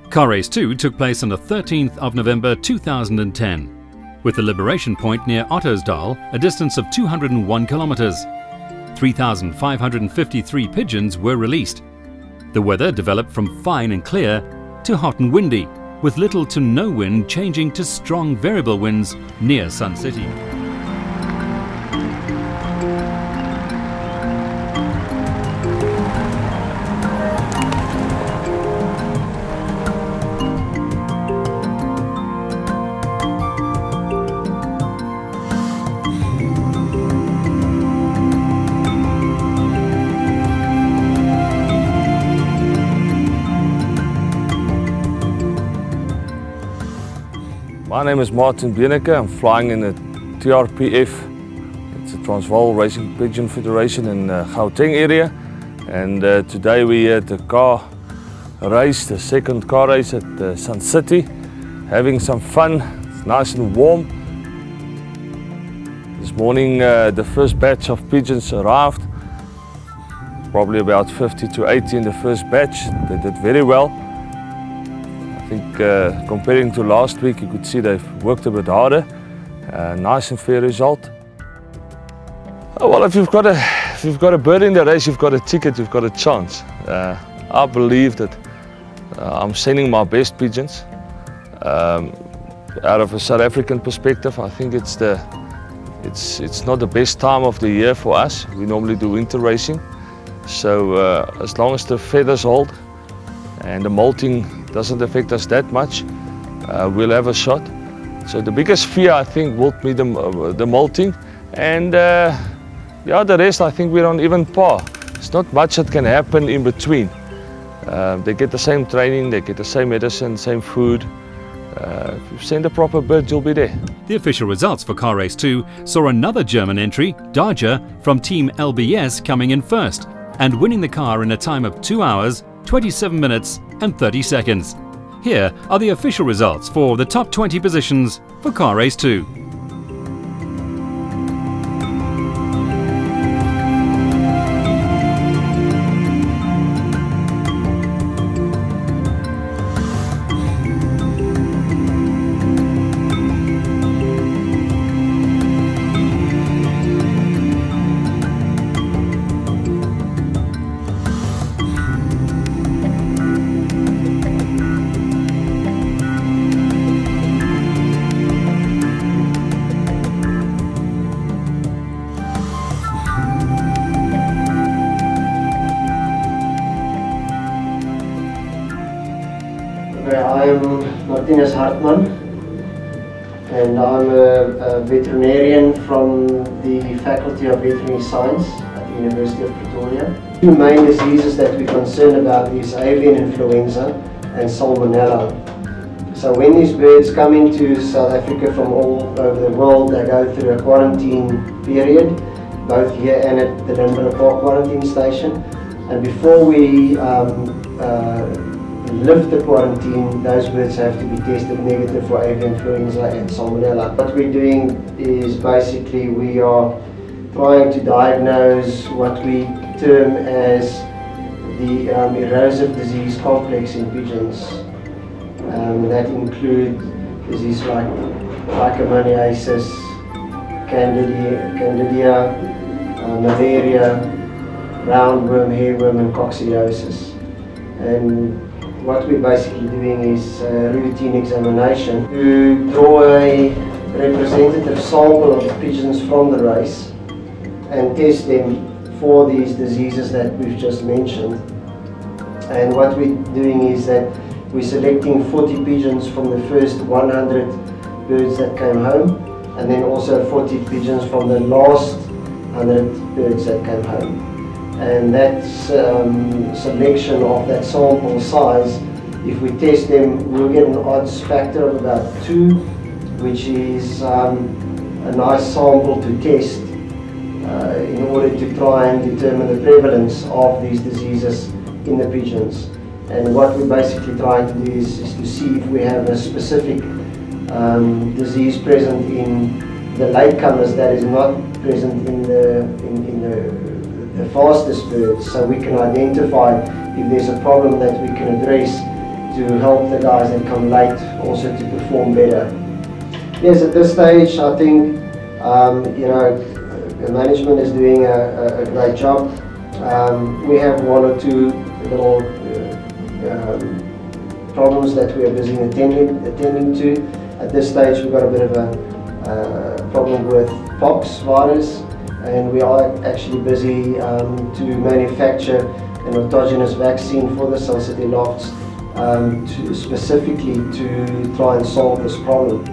Car Race 2 took place on the 13th of November 2010, with the liberation point near Ottosdal, a distance of 201 kilometers. 3,553 pigeons were released. The weather developed from fine and clear to hot and windy, with little to no wind changing to strong variable winds near Sun City. My name is Martin Bieneke. I'm flying in the TRPF. It's a Transvaal Racing Pigeon Federation in Gauteng area. And today we're at the car race, the second car race at Sun City. Having some fun, it's nice and warm. This morning the first batch of pigeons arrived. Probably about 50 to 80 in the first batch. They did very well. I think comparing to last week, you could see they've worked a bit harder. Nice and fair result. Oh, well, if you've got a bird in the race, you've got a ticket, you've got a chance. I believe that I'm sending my best pigeons. Out of a South African perspective, I think it's not the best time of the year for us. We normally do winter racing. So as long as the feathers hold and the molting doesn't affect us that much, we'll have a shot. So the biggest fear, I think, will be the molting, and yeah, the rest I think we're on even par. There's not much that can happen in between. They get the same training, they get the same medicine, same food. If you send a proper bird, you'll be there. The official results for Car Race 2 saw another German entry, Daja, from Team LBS coming in first and winning the car in a time of 2 hours, 27 minutes and 30 seconds. Here are the official results for the top 20 positions for Car Race 2. I'm Martinus Hartman, and I'm a veterinarian from the Faculty of Veterinary Science at the University of Pretoria. Two main diseases that we're concerned about is avian influenza and salmonella. So when these birds come into South Africa from all over the world, they go through a quarantine period, both here and at the Dunbar Park quarantine station. And before we lift the quarantine, those birds have to be tested negative for avian influenza and salmonella. What we're doing is basically we are trying to diagnose what we term as the erosive disease complex in pigeons. That include disease like Trichomoniasis, Candida, malaria, roundworm, hairworm and coccidiosis. And what we're basically doing is a routine examination to draw a representative sample of the pigeons from the race and test them for these diseases that we've just mentioned. And what we're doing is that we're selecting 40 pigeons from the first 100 birds that came home, and then also 40 pigeons from the last 100 birds that came home. And that selection of that sample size, if we test them, we'll get an odds factor of about 2, which is a nice sample to test in order to try and determine the prevalence of these diseases in the pigeons. And what we're basically trying to do is to see if we have a specific disease present in the latecomers that is not present in the fastest birds, so we can identify if there's a problem that we can address to help the guys that come late also to perform better. Yes, at this stage I think the management is doing a great job. We have one or two little problems that we are busy attending to. At this stage we've got a bit of a problem with pox virus, and we are actually busy to manufacture an autogenous vaccine for the Sun City Lofts specifically to try and solve this problem.